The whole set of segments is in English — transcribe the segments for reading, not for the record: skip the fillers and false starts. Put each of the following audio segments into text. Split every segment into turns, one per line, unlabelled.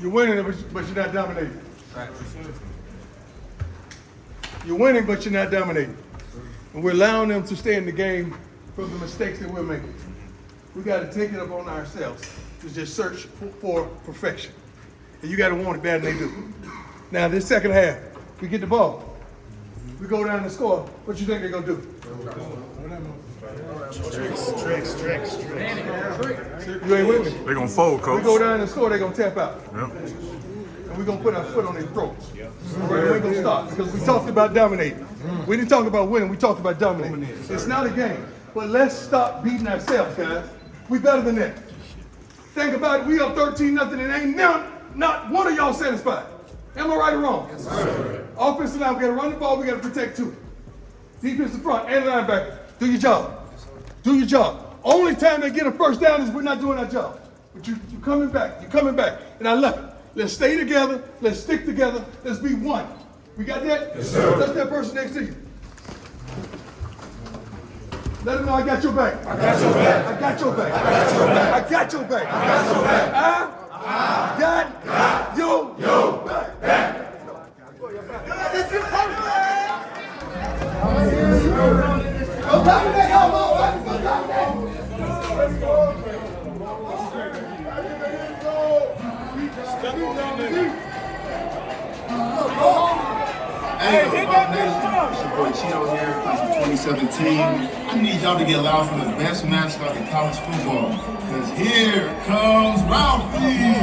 You're winning, but you're not dominating. You're winning, but you're not dominating. And we're allowing them to stay in the game from the mistakes that we're making. We got to take it up on ourselves to just search for perfection. And you got to want it better than they do. Now, this second half, we get the ball. We go down and score. What you think they're going to do? Tricks. You ain't with me?
They're going to fold, Coach.
We go down and score, they're going to tap out.
Yep.
And we're going to put our foot on their throats. We ain't going to stop because we talked about dominating. We didn't talk about winning, we talked about dominating. It's not a game, but let's stop beating ourselves, guys. We better than that. Think about it, we up 13-0 and ain't not one of y'all satisfied. Am I right or wrong? Yes, sir. Offensive line, we got to run the ball, we got to protect too. Defensive front and linebacker, do your job. Do your job. Only time they get a first down is we're not doing our job. But you're coming back, and I love it. Let's stay together, let's stick together, let's be one. We got that? Yes, sir. Touch that person next to you. Let them know I got your back. I got your back. I got your back. I got your back. I got your back. I got your back.
Hey, hit that bitch. It's your boy Cheeto here, class of 2017. I need y'all to get loud for the best mascot in college football. Because here comes Ralphie.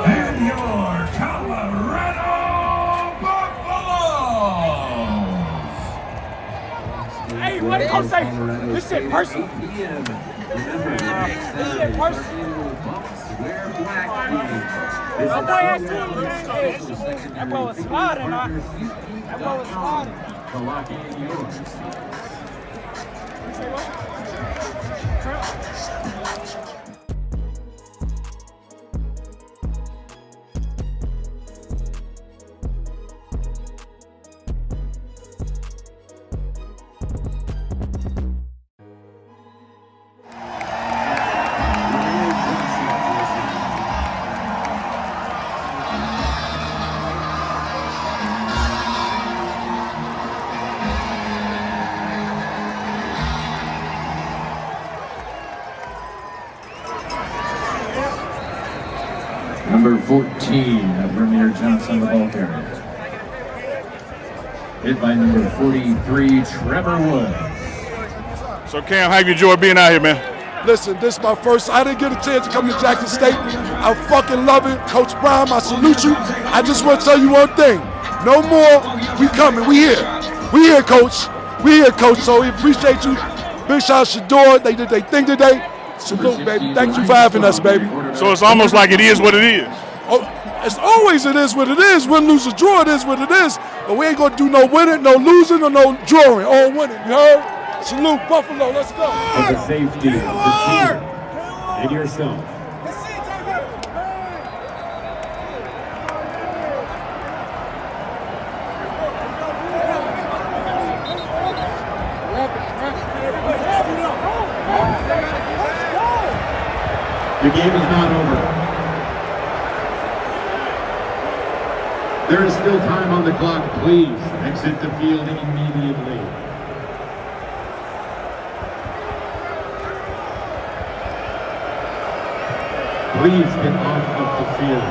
And your Colorado Buffaloes! Hey, what did Coach say? This shit personal. This shit personal. My boy had two. That boy was sliding, That boy was sliding. You say what? Trump?
Number 14, Vermeer Johnson, the ball carrier. Hit by number 43, Trevor Woods.
So, Cam, how you enjoy being out here, man?
Listen, this is my first. I didn't get a chance to come to Jackson State. I fucking love it. Coach Brown, I salute you. I just want to tell you one thing. No more. We coming. We here. We here, Coach. We here, Coach. So we appreciate you. Big shout out to Shador. They did their thing today. Salute, baby. Thank you for having us, baby.
So it's almost like it is what it is.
Oh, it's always it is what it is. Win, lose, or draw, it is what it is. But we ain't going to do no winning, no losing, or no drawing. All winning, you heard? Salute, Buffalo. Let's go.
For the safety of the team and yourself. The game is not over. There is still time on the clock. Please exit the field immediately. Please get off of the field.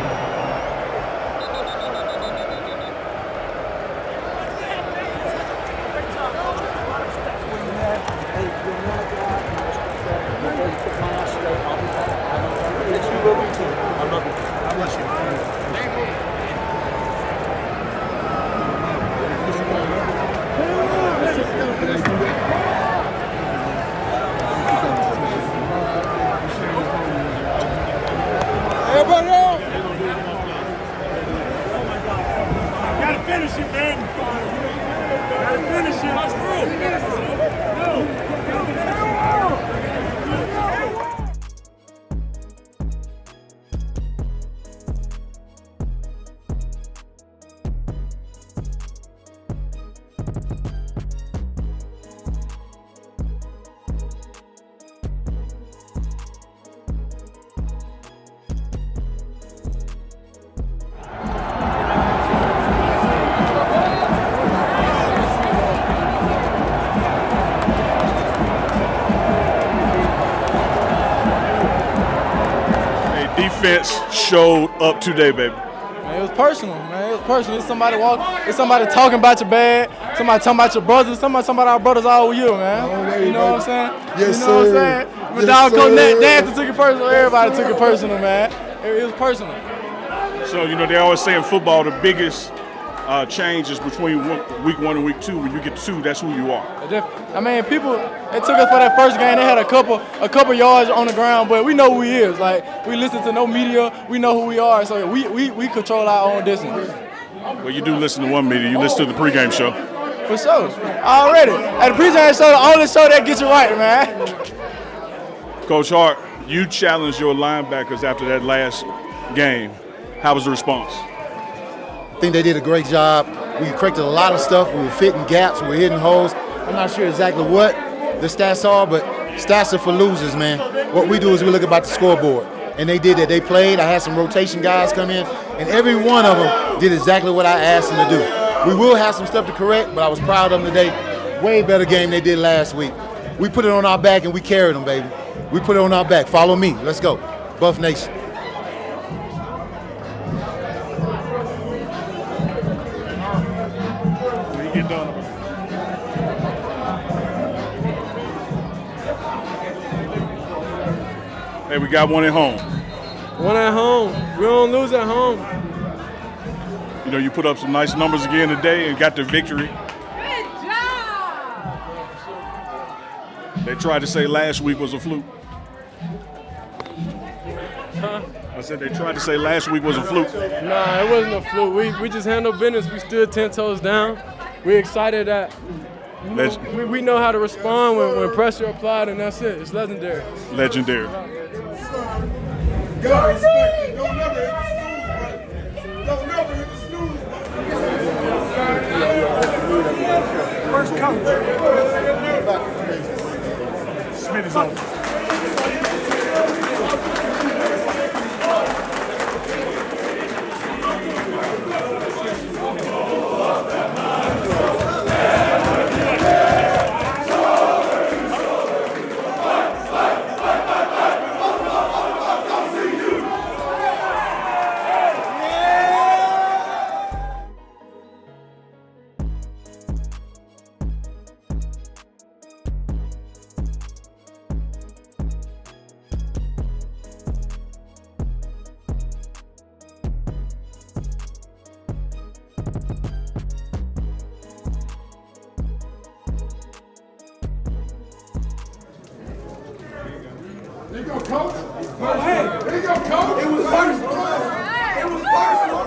defense showed up today, baby?
Man, it was personal, man. It was personal. It's somebody talking about your bad, somebody talking about your brothers, somebody talking about our brothers all year, man. You know what I'm saying?
Yes,
you know what I'm
sir.
saying? But dog coach Nancy took it personal. Everybody took it personal, man. It was personal.
So, they always say in football the biggest change is between week 1 and week 2. When you get to 2, that's who you are.
I mean, people, it took us for that first game. They had a couple yards on the ground, but we know who he is. Like, we listen to no media. We know who we are, so we control our own destiny.
Well, you do listen to one media. You listen to the pregame show.
For sure. Already. At the pregame show, the only show that gets you right, man.
Coach Hart, you challenged your linebackers after that last game. How was the response?
I think they did a great job. We corrected a lot of stuff. We were fitting gaps. We were hitting holes. I'm not sure exactly what the stats are, but stats are for losers, man. What we do is we look about the scoreboard. And they did that. They played. I had some rotation guys come in, and every one of them did exactly what I asked them to do. We will have some stuff to correct, but I was proud of them today. Way better game they did last week. We put it on our back, and we carried them, baby. We put it on our back. Follow me. Let's go. Buff Nation.
Hey, we got one at home.
One at home. We don't lose at home.
You put up some nice numbers again today and got the victory.
Good job!
They tried to say last week was a fluke.
Huh?
I said they tried to say last week was a fluke.
Nah, it wasn't a fluke. We just handled business. We stood 10 toes down. We're excited that we know how to respond when pressure applied, and that's it. It's legendary.
Legendary.
God respect it. Don't never hit the snooze button. Don't never hit the snooze button. First coach.
Smith is on.
There you go, coach. Hey, there you go, coach. It was personal. It was personal.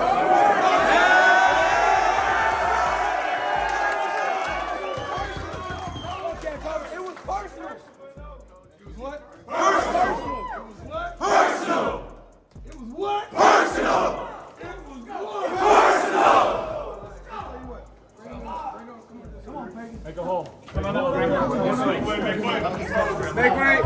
Okay, coach. It was personal. It was what? Personal. It was what? Personal. It was what? Personal. It was what? Personal. Come on, Peggy. Make a hole. Come on. Make way.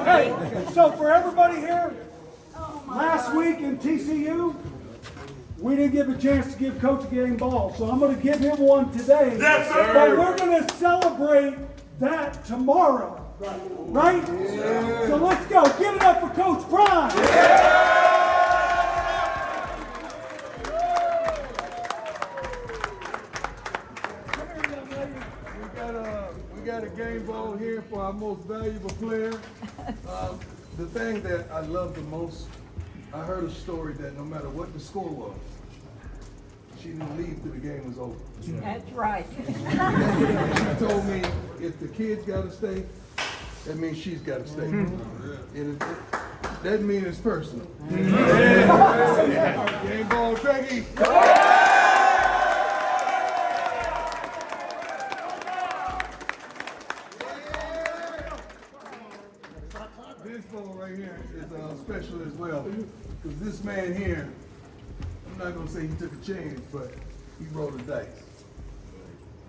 Hey, so for everybody here, last week in TCU, we didn't give a chance to give Coach a game ball, so I'm going to give him one today.
Yes, sir.
But we're going to celebrate that tomorrow, right? Yeah. So let's go. Give it up for Coach Prime. Yeah.
We got a game ball here for our most valuable player. The thing that I love the most, I heard a story that no matter what the score was, she didn't leave till the game was over.
That's right.
She told me if the kids got to stay, that means she's got to stay. And that means it's personal. Game ball, Peggy. This ball right here is special as well, because this man here, I'm not going to say he took a chance, but he rolled the dice.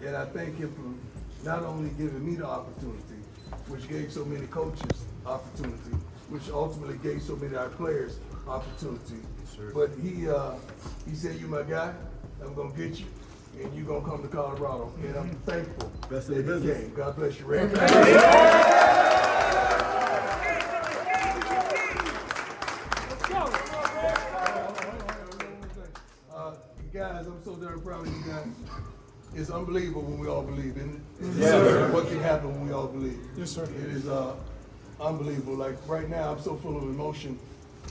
And I thank him for not only giving me the opportunity, which gave so many coaches opportunity, which ultimately gave so many of our players opportunity, But he said, "You my guy. I'm gonna get you, and you gonna come to Colorado." And I'm thankful that he came. God bless you, Ray. Guys, I'm so darn proud of you guys. It's unbelievable when we all believe, isn't it? Yes, what can happen when we all believe? Yes, sir. It is unbelievable. Like right now, I'm so full of emotion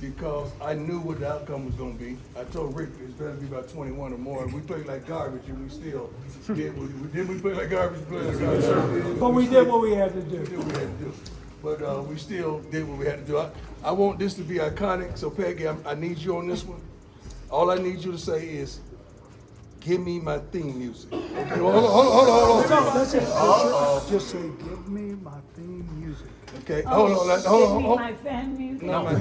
because I knew what the outcome was going to be. I told Rick it's better to be about 21 or more. We played like garbage, and we still did. Didn't we play like garbage? We played like garbage.
But we did what we had to do.
We did what we had to do. But we still did what we had to do. I want this to be iconic. So Peggy, I need you on this one. All I need you to say is, "Give me my theme music." Okay, hold on.
That's it. Just say, "Give me my theme music."
Okay, hold on.
Give me my fan music.
No, my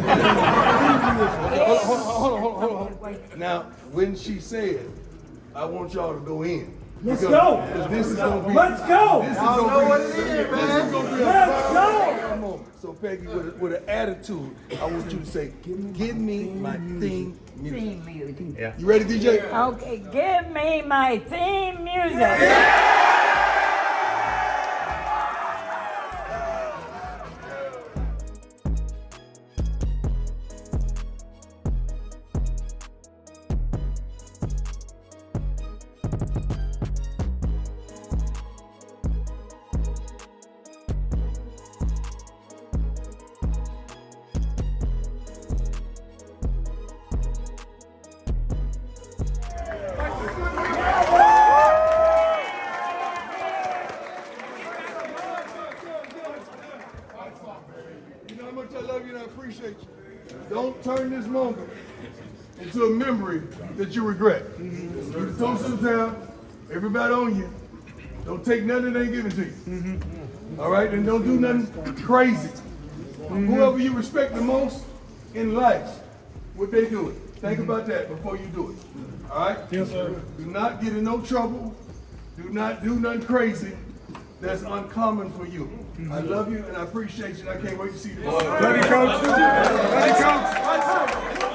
hold on. Now, when she said, I want y'all to go in.
Let's go.
This is gonna be.
Let's go.
This is gonna be. This is gonna be a
Let's go.
moment. So Peggy, with an attitude, I want you to say, "Give me my theme music."
Theme music.
Yeah. You ready, DJ?
Okay, give me my theme music.
You know how much I love you and I appreciate you. Don't turn this moment into a memory that you regret. You toast to the town, everybody on you. Don't take nothing that ain't given to you. All right? And don't do nothing crazy. Whoever you respect the most in life, what they do it. Think about that before you do it. All right? Yes, sir. Do not get in no trouble. Do not do nothing crazy that's uncommon for you. I love you and I appreciate you and I can't wait to see you. Love you, Coach. Love you, Coach.